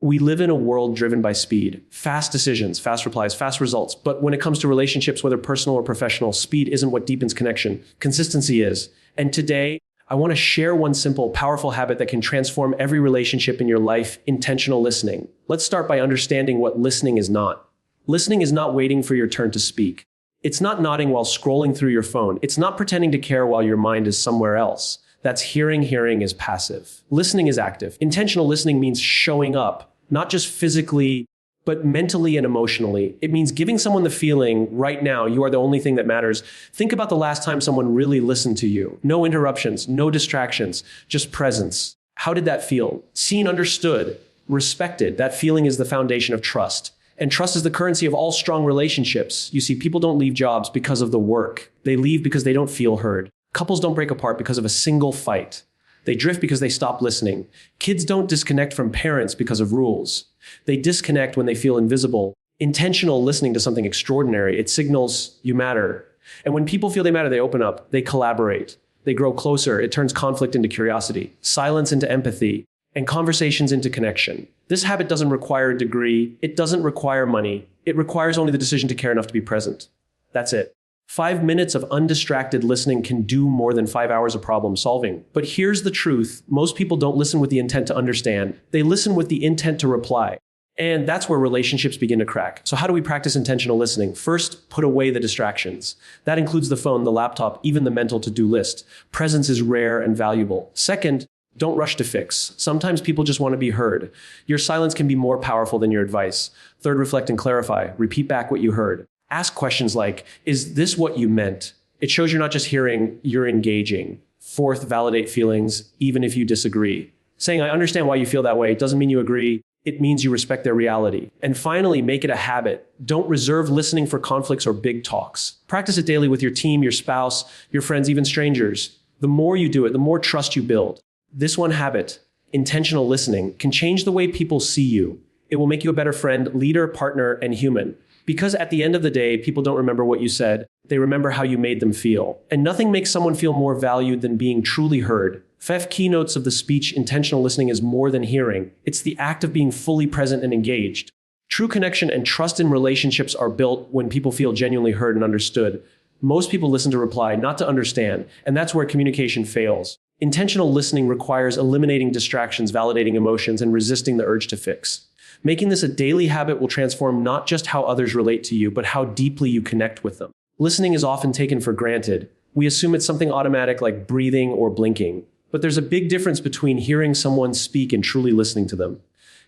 We live in a world driven by speed, fast decisions, fast replies, fast results. But when it comes to relationships, whether personal or professional, speed isn't what deepens connection. Consistency is. And today, I want to share one simple, powerful habit that can transform every relationship in your life: intentional listening. Let's start by understanding what listening is not. Listening is not waiting for your turn to speak. It's not nodding while scrolling through your phone. It's not pretending to care while your mind is somewhere else. That's hearing. Hearing is passive. Listening is active. Intentional listening means showing up, not just physically, but mentally and emotionally. It means giving someone the feeling, right now, you are the only thing that matters. Think about the last time someone really listened to you. No interruptions, no distractions, just presence. How did that feel? Seen, understood, respected. That feeling is the foundation of trust. And trust is the currency of all strong relationships. You see, people don't leave jobs because of the work. They leave because they don't feel heard. Couples don't break apart because of a single fight. They drift because they stop listening. Kids don't disconnect from parents because of rules. They disconnect when they feel invisible. Intentional listening to something extraordinary. It signals you matter. And when people feel they matter, they open up, they collaborate, they grow closer. It turns conflict into curiosity, silence into empathy, and conversations into connection. This habit doesn't require a degree. It doesn't require money. It requires only the decision to care enough to be present. That's it. 5 minutes of undistracted listening can do more than 5 hours of problem solving. But here's the truth. Most people don't listen with the intent to understand. They listen with the intent to reply. And that's where relationships begin to crack. So how do we practice intentional listening? First, put away the distractions. That includes the phone, the laptop, even the mental to-do list. Presence is rare and valuable. Second, don't rush to fix. Sometimes people just want to be heard. Your silence can be more powerful than your advice. Third, reflect and clarify. Repeat back what you heard. Ask questions like, is this what you meant? It shows you're not just hearing, you're engaging. Fourth, validate feelings, even if you disagree. Saying, I understand why you feel that way, doesn't mean you agree. It means you respect their reality. And finally, make it a habit. Don't reserve listening for conflicts or big talks. Practice it daily with your team, your spouse, your friends, even strangers. The more you do it, the more trust you build. This one habit, intentional listening, can change the way people see you. It will make you a better friend, leader, partner, and human. Because at the end of the day, people don't remember what you said. They remember how you made them feel. And nothing makes someone feel more valued than being truly heard. 5 keynotes of the speech, intentional listening is more than hearing. It's the act of being fully present and engaged. True connection and trust in relationships are built when people feel genuinely heard and understood. Most people listen to reply, not to understand. And that's where communication fails. Intentional listening requires eliminating distractions, validating emotions, and resisting the urge to fix. Making this a daily habit will transform not just how others relate to you, but how deeply you connect with them. Listening is often taken for granted. We assume it's something automatic like breathing or blinking. But there's a big difference between hearing someone speak and truly listening to them.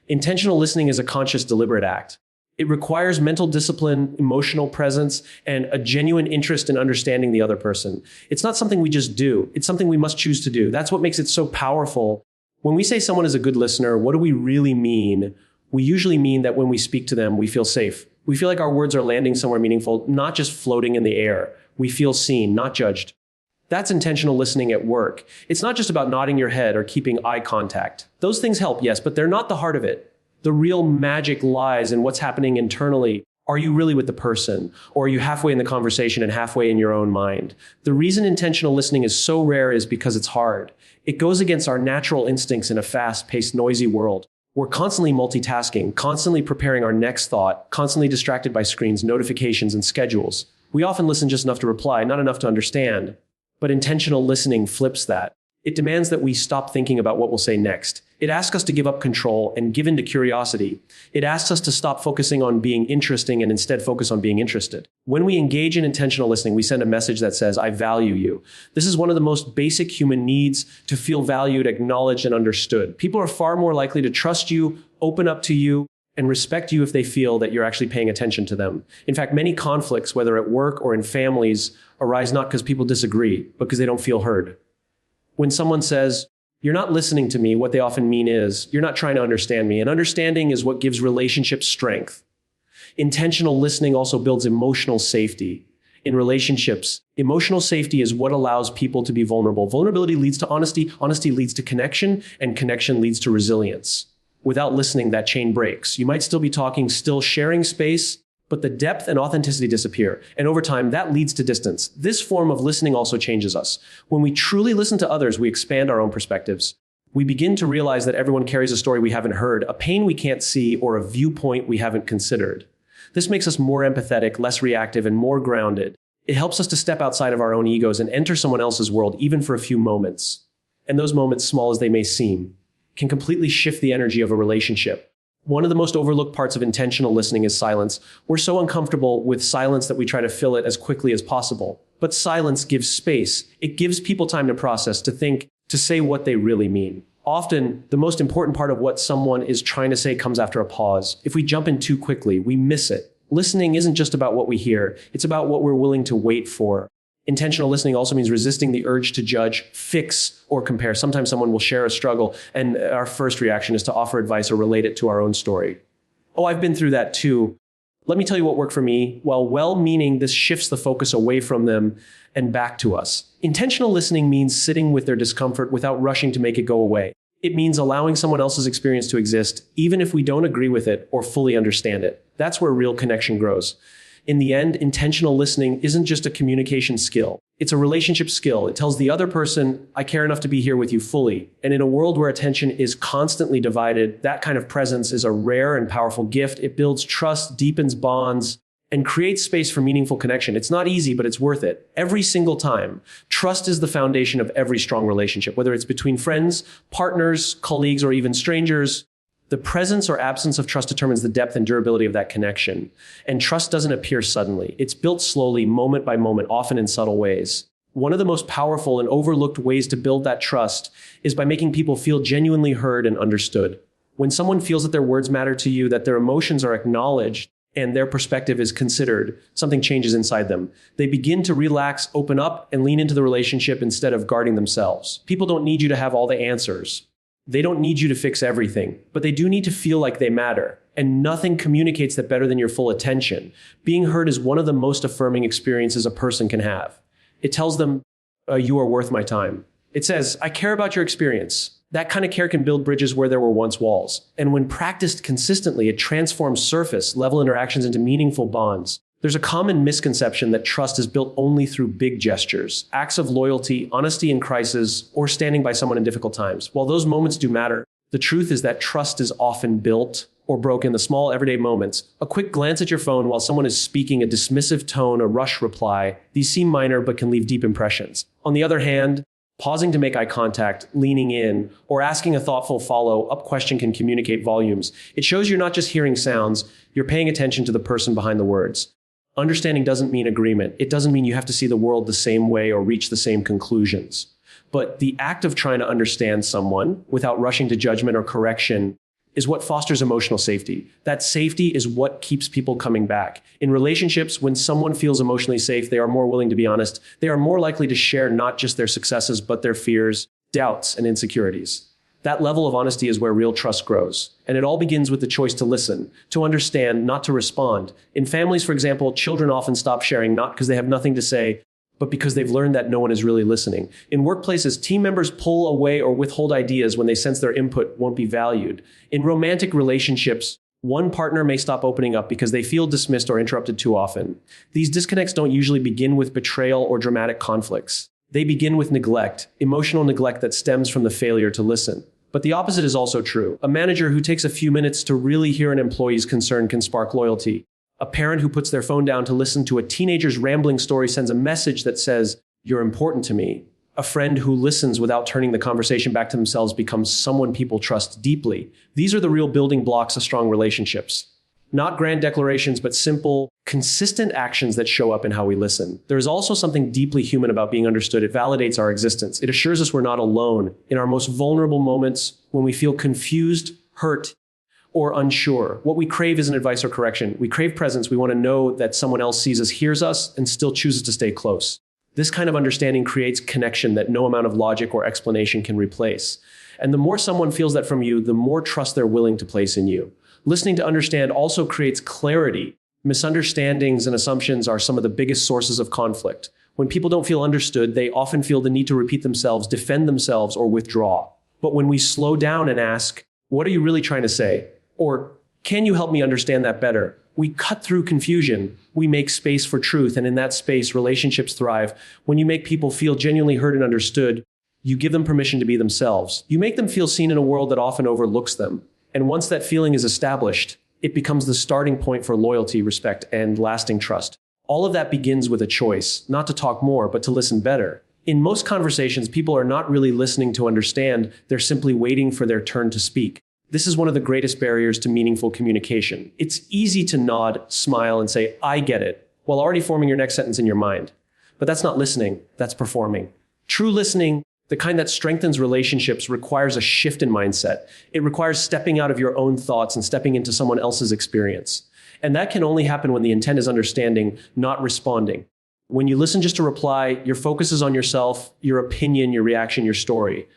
Intentional listening is a conscious, deliberate act. It requires mental discipline, emotional presence, and a genuine interest in understanding the other person. It's not something we just do. It's something we must choose to do. That's what makes it so powerful. When we say someone is a good listener, what do we really mean? We usually mean that when we speak to them, we feel safe. We feel like our words are landing somewhere meaningful, not just floating in the air. We feel seen, not judged. That's intentional listening at work. It's not just about nodding your head or keeping eye contact. Those things help, yes, but they're not the heart of it. The real magic lies in what's happening internally. Are you really with the person? Or are you halfway in the conversation and halfway in your own mind? The reason intentional listening is so rare is because it's hard. It goes against our natural instincts in a fast-paced, noisy world. We're constantly multitasking, constantly preparing our next thought, constantly distracted by screens, notifications, and schedules. We often listen just enough to reply, not enough to understand. But intentional listening flips that. It demands that we stop thinking about what we'll say next. It asks us to give up control and give in to curiosity. It asks us to stop focusing on being interesting and instead focus on being interested. When we engage in intentional listening, we send a message that says, I value you. This is one of the most basic human needs, to feel valued, acknowledged, and understood. People are far more likely to trust you, open up to you, and respect you if they feel that you're actually paying attention to them. In fact, many conflicts, whether at work or in families, arise not because people disagree, but because they don't feel heard. When someone says, you're not listening to me, what they often mean is, you're not trying to understand me. And understanding is what gives relationships strength. Intentional listening also builds emotional safety. In relationships, emotional safety is what allows people to be vulnerable. Vulnerability leads to honesty, honesty leads to connection, and connection leads to resilience. Without listening, that chain breaks. You might still be talking, still sharing space, but the depth and authenticity disappear. And over time, that leads to distance. This form of listening also changes us. When we truly listen to others, we expand our own perspectives. We begin to realize that everyone carries a story we haven't heard, a pain we can't see, or a viewpoint we haven't considered. This makes us more empathetic, less reactive, and more grounded. It helps us to step outside of our own egos and enter someone else's world, even for a few moments. And those moments, small as they may seem, can completely shift the energy of a relationship. One of the most overlooked parts of intentional listening is silence. We're so uncomfortable with silence that we try to fill it as quickly as possible. But silence gives space. It gives people time to process, to think, to say what they really mean. Often, the most important part of what someone is trying to say comes after a pause. If we jump in too quickly, we miss it. Listening isn't just about what we hear. It's about what we're willing to wait for. Intentional listening also means resisting the urge to judge, fix, or compare. Sometimes someone will share a struggle, and our first reaction is to offer advice or relate it to our own story. Oh, I've been through that too. Let me tell you what worked for me. While well-meaning, this shifts the focus away from them and back to us. Intentional listening means sitting with their discomfort without rushing to make it go away. It means allowing someone else's experience to exist, even if we don't agree with it or fully understand it. That's where real connection grows. In the end, intentional listening isn't just a communication skill. It's a relationship skill. It tells the other person, I care enough to be here with you fully. And in a world where attention is constantly divided, that kind of presence is a rare and powerful gift. It builds trust, deepens bonds, and creates space for meaningful connection. It's not easy, but it's worth it. Every single time. Trust is the foundation of every strong relationship, whether it's between friends, partners, colleagues, or even strangers. The presence or absence of trust determines the depth and durability of that connection. And trust doesn't appear suddenly. It's built slowly, moment by moment, often in subtle ways. One of the most powerful and overlooked ways to build that trust is by making people feel genuinely heard and understood. When someone feels that their words matter to you, that their emotions are acknowledged, and their perspective is considered, something changes inside them. They begin to relax, open up, and lean into the relationship instead of guarding themselves. People don't need you to have all the answers. They don't need you to fix everything, but they do need to feel like they matter. And nothing communicates that better than your full attention. Being heard is one of the most affirming experiences a person can have. It tells them, you are worth my time. It says, I care about your experience. That kind of care can build bridges where there were once walls. And when practiced consistently, it transforms surface level interactions into meaningful bonds. There's a common misconception that trust is built only through big gestures, acts of loyalty, honesty in crisis, or standing by someone in difficult times. While those moments do matter, the truth is that trust is often built or broken in the small everyday moments. A quick glance at your phone while someone is speaking, a dismissive tone, a rush reply, these seem minor but can leave deep impressions. On the other hand, pausing to make eye contact, leaning in, or asking a thoughtful follow-up question can communicate volumes. It shows you're not just hearing sounds, you're paying attention to the person behind the words. Understanding doesn't mean agreement. It doesn't mean you have to see the world the same way or reach the same conclusions. But the act of trying to understand someone without rushing to judgment or correction is what fosters emotional safety. That safety is what keeps people coming back. In relationships, when someone feels emotionally safe, they are more willing to be honest. They are more likely to share not just their successes, but their fears, doubts, and insecurities. That level of honesty is where real trust grows. And it all begins with the choice to listen, to understand, not to respond. In families, for example, children often stop sharing not because they have nothing to say, but because they've learned that no one is really listening. In workplaces, team members pull away or withhold ideas when they sense their input won't be valued. In romantic relationships, one partner may stop opening up because they feel dismissed or interrupted too often. These disconnects don't usually begin with betrayal or dramatic conflicts. They begin with neglect, emotional neglect that stems from the failure to listen. But the opposite is also true. A manager who takes a few minutes to really hear an employee's concern can spark loyalty. A parent who puts their phone down to listen to a teenager's rambling story sends a message that says, you're important to me. A friend who listens without turning the conversation back to themselves becomes someone people trust deeply. These are the real building blocks of strong relationships. Not grand declarations, but simple, consistent actions that show up in how we listen. There is also something deeply human about being understood. It validates our existence. It assures us we're not alone in our most vulnerable moments when we feel confused, hurt, or unsure. What we crave isn't advice or correction. We crave presence. We want to know that someone else sees us, hears us, and still chooses to stay close. This kind of understanding creates connection that no amount of logic or explanation can replace. And the more someone feels that from you, the more trust they're willing to place in you. Listening to understand also creates clarity. Misunderstandings and assumptions are some of the biggest sources of conflict. When people don't feel understood, they often feel the need to repeat themselves, defend themselves, or withdraw. But when we slow down and ask, what are you really trying to say? Or, can you help me understand that better? We cut through confusion. We make space for truth, and in that space, relationships thrive. When you make people feel genuinely heard and understood, You give them permission to be themselves. You make them feel seen in a world that often overlooks them. And once that feeling is established, it becomes the starting point for loyalty, respect, and lasting trust. All of that begins with a choice, not to talk more, but to listen better. In most conversations, people are not really listening to understand, they're simply waiting for their turn to speak. This is one of the greatest barriers to meaningful communication. It's easy to nod, smile, and say, "I get it," while already forming your next sentence in your mind. But that's not listening, that's performing. True listening, the kind that strengthens relationships, requires a shift in mindset. It requires stepping out of your own thoughts and stepping into someone else's experience. And that can only happen when the intent is understanding, not responding. When you listen just to reply, your focus is on yourself, your opinion, your reaction, your story.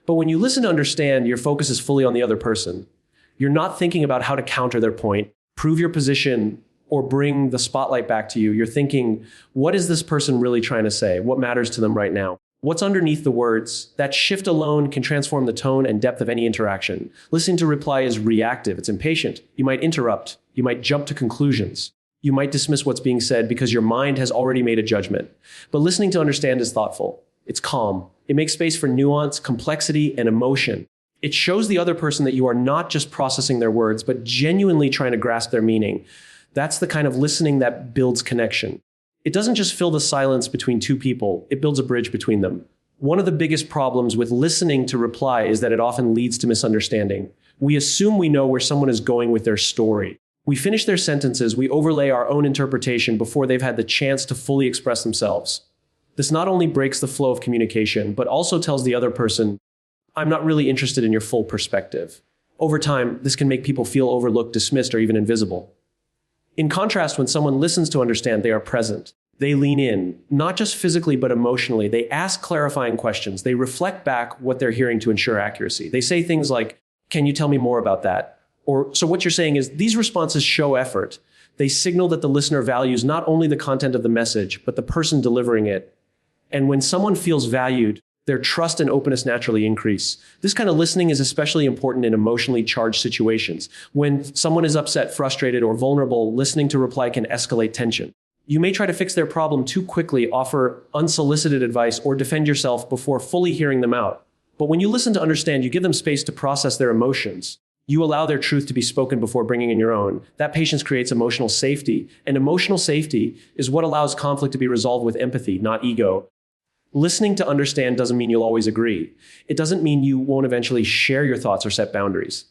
But when you listen to understand, your focus is fully on the other person. You're not thinking about how to counter their point, prove your position, or bring the spotlight back to you. You're thinking, what is this person really trying to say? What matters to them right now? What's underneath the words? That shift alone can transform the tone and depth of any interaction. Listening to reply is reactive. It's impatient. You might interrupt. You might jump to conclusions. You might dismiss what's being said because your mind has already made a judgment. But listening to understand is thoughtful. It's calm. It makes space for nuance, complexity, and emotion. It shows the other person that you are not just processing their words, but genuinely trying to grasp their meaning. That's the kind of listening that builds connection. It doesn't just fill the silence between two people, it builds a bridge between them. One of the biggest problems with listening to reply is that it often leads to misunderstanding. We assume we know where someone is going with their story. We finish their sentences, we overlay our own interpretation before they've had the chance to fully express themselves. This not only breaks the flow of communication, but also tells the other person, "I'm not really interested in your full perspective." Over time, this can make people feel overlooked, dismissed, or even invisible. In contrast, when someone listens to understand, they are present. They lean in, not just physically, but emotionally. They ask clarifying questions. They reflect back what they're hearing to ensure accuracy. They say things like, "Can you tell me more about that?" Or, "So what you're saying is," these responses show effort. They signal that the listener values not only the content of the message, but the person delivering it. And when someone feels valued, their trust and openness naturally increase. This kind of listening is especially important in emotionally charged situations. When someone is upset, frustrated, or vulnerable, listening to reply can escalate tension. You may try to fix their problem too quickly, offer unsolicited advice, or defend yourself before fully hearing them out. But when you listen to understand, you give them space to process their emotions. You allow their truth to be spoken before bringing in your own. That patience creates emotional safety, and emotional safety is what allows conflict to be resolved with empathy, not ego. Listening to understand doesn't mean you'll always agree. It doesn't mean you won't eventually share your thoughts or set boundaries.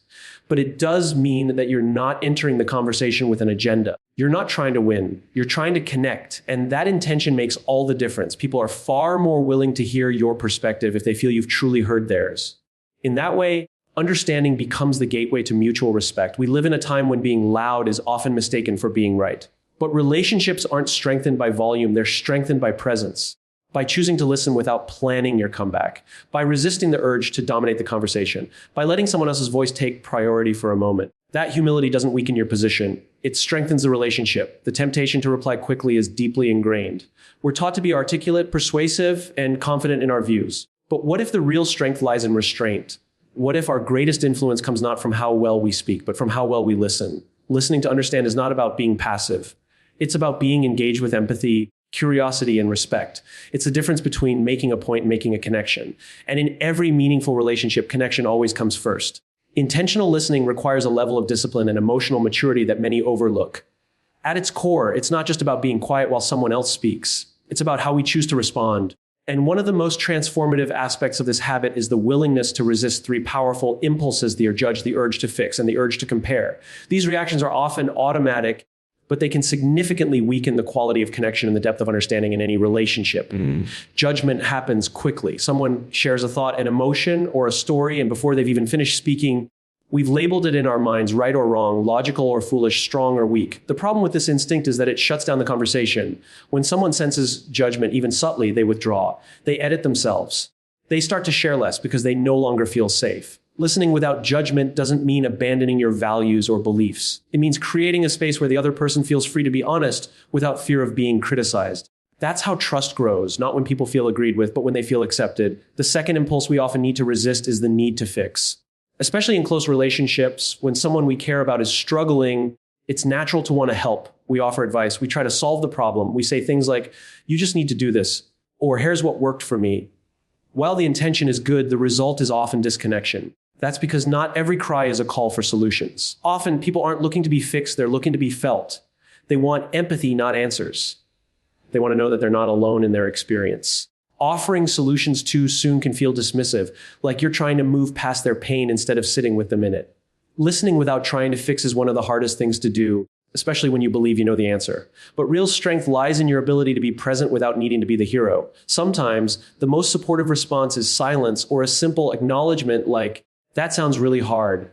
But it does mean that you're not entering the conversation with an agenda. You're not trying to win. You're trying to connect. And that intention makes all the difference. People are far more willing to hear your perspective if they feel you've truly heard theirs. In that way, understanding becomes the gateway to mutual respect. We live in a time when being loud is often mistaken for being right. But relationships aren't strengthened by volume. They're strengthened by presence. By choosing to listen without planning your comeback, by resisting the urge to dominate the conversation, by letting someone else's voice take priority for a moment. That humility doesn't weaken your position. It strengthens the relationship. The temptation to reply quickly is deeply ingrained. We're taught to be articulate, persuasive, and confident in our views. But what if the real strength lies in restraint? What if our greatest influence comes not from how well we speak, but from how well we listen? Listening to understand is not about being passive. It's about being engaged with empathy, curiosity, and respect. It's the difference between making a point and making a connection. And in every meaningful relationship, connection always comes first. Intentional listening requires a level of discipline and emotional maturity that many overlook. At its core, it's not just about being quiet while someone else speaks. It's about how we choose to respond. And one of the most transformative aspects of this habit is the willingness to resist three powerful impulses: the judge, the urge to fix, and the urge to compare. These reactions are often automatic, but they can significantly weaken the quality of connection and the depth of understanding in any relationship. Judgment happens quickly. Someone shares a thought, an emotion, or a story, and before they've even finished speaking, we've labeled it in our minds right or wrong, logical or foolish, strong or weak. The problem with this instinct is that it shuts down the conversation. When someone senses judgment, even subtly, they withdraw. They edit themselves. They start to share less because they no longer feel safe. Listening without judgment doesn't mean abandoning your values or beliefs. It means creating a space where the other person feels free to be honest without fear of being criticized. That's how trust grows, not when people feel agreed with, but when they feel accepted. The second impulse we often need to resist is the need to fix. Especially in close relationships, when someone we care about is struggling, it's natural to want to help. We offer advice. We try to solve the problem. We say things like, "You just need to do this," or "Here's what worked for me." While the intention is good, the result is often disconnection. That's because not every cry is a call for solutions. Often people aren't looking to be fixed, they're looking to be felt. They want empathy, not answers. They want to know that they're not alone in their experience. Offering solutions too soon can feel dismissive, like you're trying to move past their pain instead of sitting with them in it. Listening without trying to fix is one of the hardest things to do, especially when you believe you know the answer. But real strength lies in your ability to be present without needing to be the hero. Sometimes, the most supportive response is silence or a simple acknowledgement like, "That sounds really hard."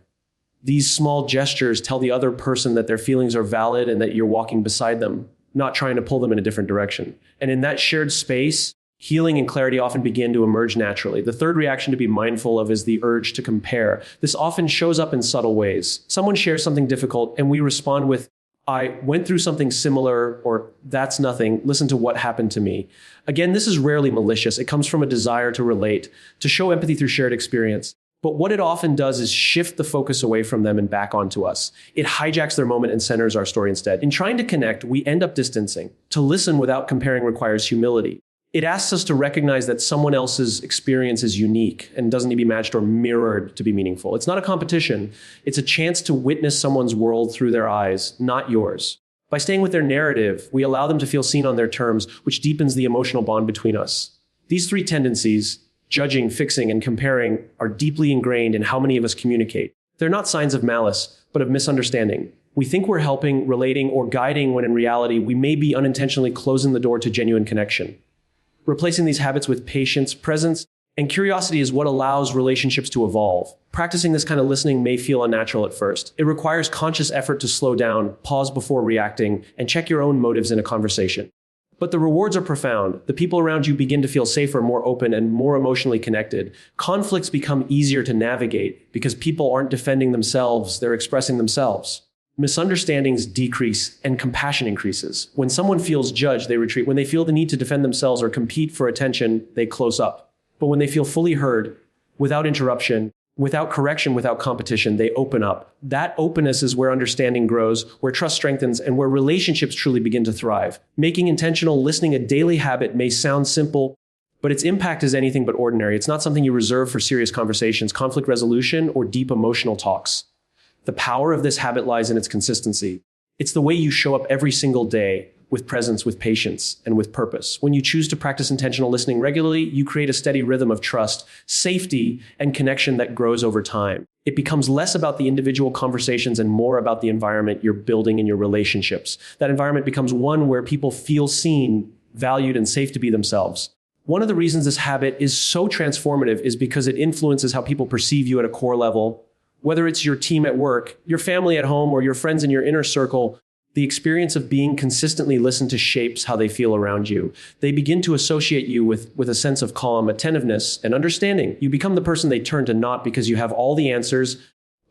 These small gestures tell the other person that their feelings are valid and that you're walking beside them, not trying to pull them in a different direction. And in that shared space, healing and clarity often begin to emerge naturally. The third reaction to be mindful of is the urge to compare. This often shows up in subtle ways. Someone shares something difficult and we respond with, "I went through something similar," or "That's nothing, listen to what happened to me." Again, this is rarely malicious. It comes from a desire to relate, to show empathy through shared experience. But what it often does is shift the focus away from them and back onto us. It hijacks their moment and centers our story instead. In trying to connect, we end up distancing. To listen without comparing requires humility. It asks us to recognize that someone else's experience is unique and doesn't need to be matched or mirrored to be meaningful. It's not a competition. It's a chance to witness someone's world through their eyes, not yours. By staying with their narrative, we allow them to feel seen on their terms, which deepens the emotional bond between us. These three tendencies, judging, fixing, and comparing, are deeply ingrained in how many of us communicate. They're not signs of malice, but of misunderstanding. We think we're helping, relating, or guiding when in reality, we may be unintentionally closing the door to genuine connection. Replacing these habits with patience, presence, and curiosity is what allows relationships to evolve. Practicing this kind of listening may feel unnatural at first. It requires conscious effort to slow down, pause before reacting, and check your own motives in a conversation. But the rewards are profound. The people around you begin to feel safer, more open, and more emotionally connected. Conflicts become easier to navigate because people aren't defending themselves, they're expressing themselves. Misunderstandings decrease and compassion increases. When someone feels judged, they retreat. When they feel the need to defend themselves or compete for attention, they close up. But when they feel fully heard, without interruption, without correction, without competition, they open up. That openness is where understanding grows, where trust strengthens, and where relationships truly begin to thrive. Making intentional listening a daily habit may sound simple, but its impact is anything but ordinary. It's not something you reserve for serious conversations, conflict resolution, or deep emotional talks. The power of this habit lies in its consistency. It's the way you show up every single day, with presence, with patience, and with purpose. When you choose to practice intentional listening regularly, you create a steady rhythm of trust, safety, and connection that grows over time. It becomes less about the individual conversations and more about the environment you're building in your relationships. That environment becomes one where people feel seen, valued, and safe to be themselves. One of the reasons this habit is so transformative is because it influences how people perceive you at a core level. Whether it's your team at work, your family at home, or your friends in your inner circle, the experience of being consistently listened to shapes how they feel around you. They begin to associate you with a sense of calm, attentiveness, and understanding. You become the person they turn to not because you have all the answers,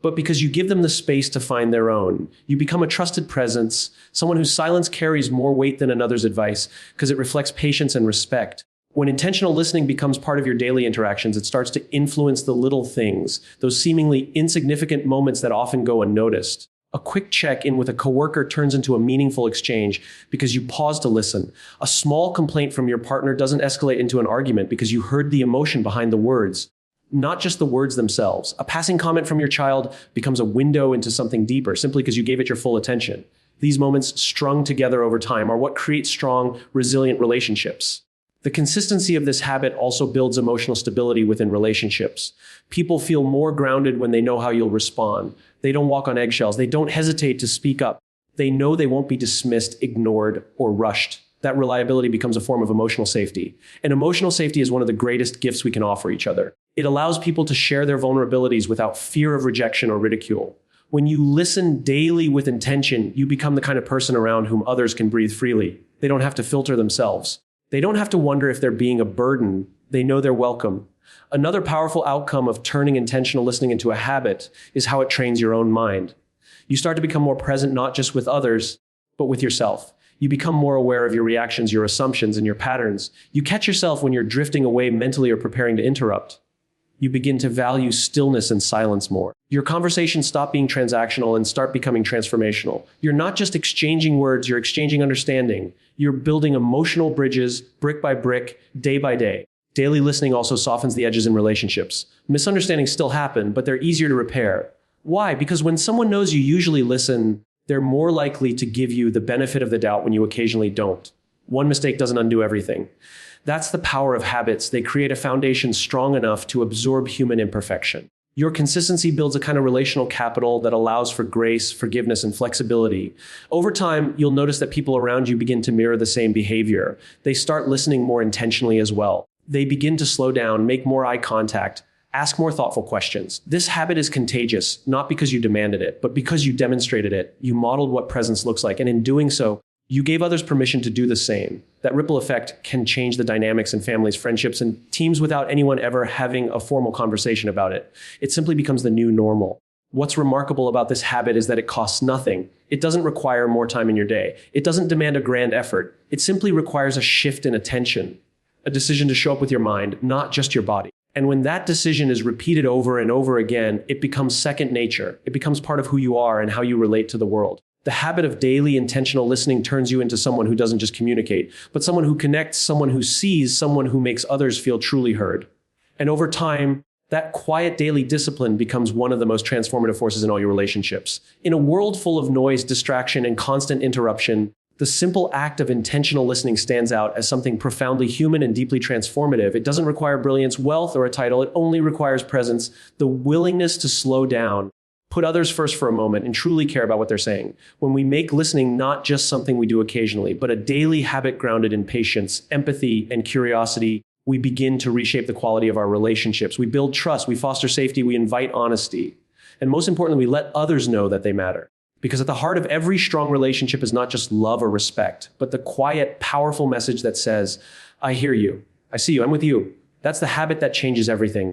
but because you give them the space to find their own. You become a trusted presence, someone whose silence carries more weight than another's advice because it reflects patience and respect. When intentional listening becomes part of your daily interactions, it starts to influence the little things, those seemingly insignificant moments that often go unnoticed. A quick check-in with a coworker turns into a meaningful exchange because you pause to listen. A small complaint from your partner doesn't escalate into an argument because you heard the emotion behind the words, not just the words themselves. A passing comment from your child becomes a window into something deeper simply because you gave it your full attention. These moments, strung together over time, are what create strong, resilient relationships. The consistency of this habit also builds emotional stability within relationships. People feel more grounded when they know how you'll respond. They don't walk on eggshells. They don't hesitate to speak up. They know they won't be dismissed, ignored, or rushed. That reliability becomes a form of emotional safety. And emotional safety is one of the greatest gifts we can offer each other. It allows people to share their vulnerabilities without fear of rejection or ridicule. When you listen daily with intention, you become the kind of person around whom others can breathe freely. They don't have to filter themselves. They don't have to wonder if they're being a burden. They know they're welcome. Another powerful outcome of turning intentional listening into a habit is how it trains your own mind. You start to become more present not just with others, but with yourself. You become more aware of your reactions, your assumptions, and your patterns. You catch yourself when you're drifting away mentally or preparing to interrupt. You begin to value stillness and silence more. Your conversations stop being transactional and start becoming transformational. You're not just exchanging words, you're exchanging understanding. You're building emotional bridges, brick by brick, day by day. Daily listening also softens the edges in relationships. Misunderstandings still happen, but they're easier to repair. Why? Because when someone knows you usually listen, they're more likely to give you the benefit of the doubt when you occasionally don't. One mistake doesn't undo everything. That's the power of habits. They create a foundation strong enough to absorb human imperfection. Your consistency builds a kind of relational capital that allows for grace, forgiveness, and flexibility. Over time, you'll notice that people around you begin to mirror the same behavior. They start listening more intentionally as well. They begin to slow down, make more eye contact, ask more thoughtful questions. This habit is contagious, not because you demanded it, but because you demonstrated it. You modeled what presence looks like, and in doing so, you gave others permission to do the same. That ripple effect can change the dynamics in families, friendships, and teams without anyone ever having a formal conversation about it. It simply becomes the new normal. What's remarkable about this habit is that it costs nothing. It doesn't require more time in your day. It doesn't demand a grand effort. It simply requires a shift in attention, a decision to show up with your mind, not just your body. And when that decision is repeated over and over again, it becomes second nature. It becomes part of who you are and how you relate to the world. The habit of daily intentional listening turns you into someone who doesn't just communicate, but someone who connects, someone who sees, someone who makes others feel truly heard. And over time, that quiet daily discipline becomes one of the most transformative forces in all your relationships. In a world full of noise, distraction, and constant interruption, the simple act of intentional listening stands out as something profoundly human and deeply transformative. It doesn't require brilliance, wealth, or a title. It only requires presence, the willingness to slow down, put others first for a moment, and truly care about what they're saying. When we make listening not just something we do occasionally, but a daily habit grounded in patience, empathy, and curiosity, we begin to reshape the quality of our relationships. We build trust, we foster safety, we invite honesty. And most importantly, we let others know that they matter. Because at the heart of every strong relationship is not just love or respect, but the quiet, powerful message that says, I hear you, I see you, I'm with you. That's the habit that changes everything.